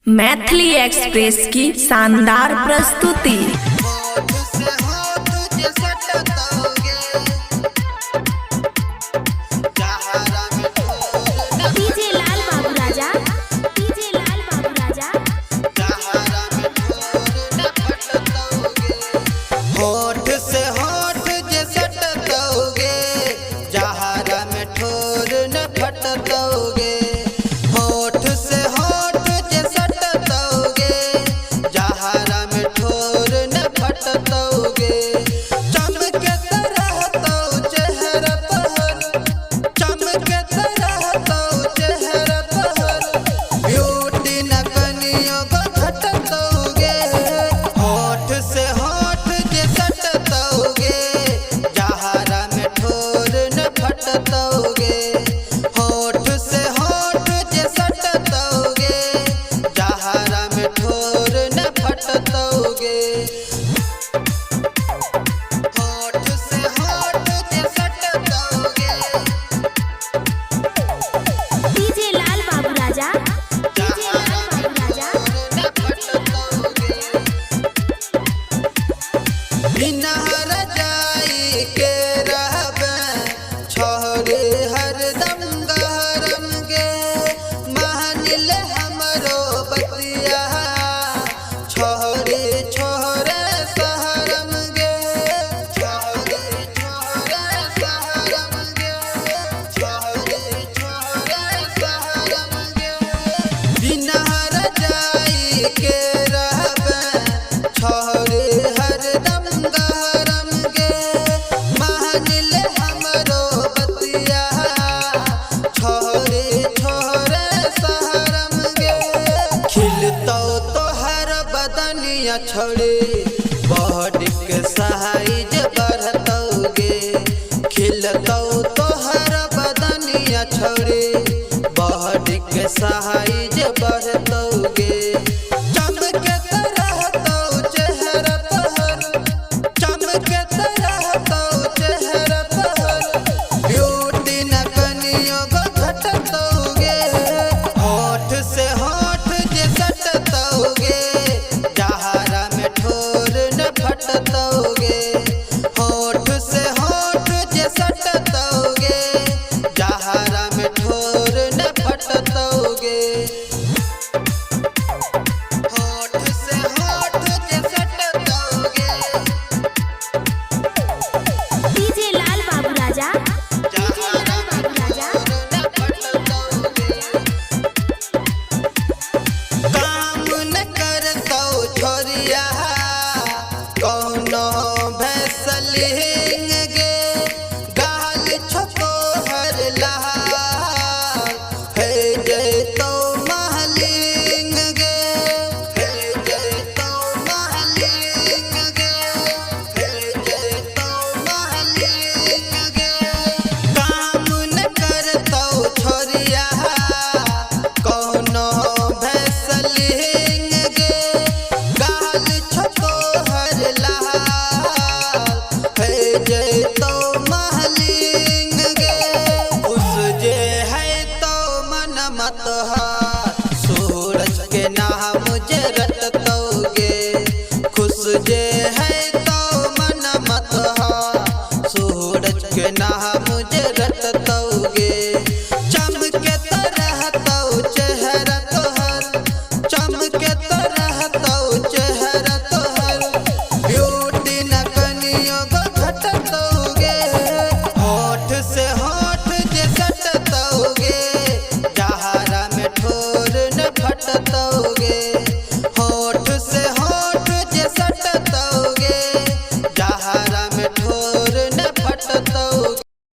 Maithili express की शानदार प्रस्तुति। डीजे लाल बाबू राजा, डीजे लाल बाबू राजा। होठ से होठ जे सटतोगे, जहारा में ठोर न फटतोगे। होठ से होठ जे सटतोगे, जहारा में ठोर न फटतोगे। चमकत रहतो चेहरा तोहर, चमकत रहतो चेहरा तोहर। ब्यूटी न कनियो घटतोगे। होठ से होठ जे सटतोगे, जहारा में ठोर न फटतोगे। होठ से होठ जे सटतोगे, जहारा में ठोर न फटतोगे। होठ से होठ जे सटतोगे, डीजे लाल बाबू राजा, डीजे लाल बाबू राजा। न फटतोगे। बिना रजाई के रहबे छोड़े हरदम गरम गे। मान ले हमरो बतिया, छोड़े छोड़े सहरम गे। छोड़े छोड़े सहरम गे, छोड़े छोड़े सहरम गे। बिना रजाई के रहबे छोड़े हरदम गरम गे। मान ले हमरो बतिया, छोड़े छोड़े सहरम गे। खिलतो तोहर बदनिया छोड़े, बॉडी के साइज बढ़तोगे। खिलतो तोहर बदनिया छोड़े, बॉडी के साइज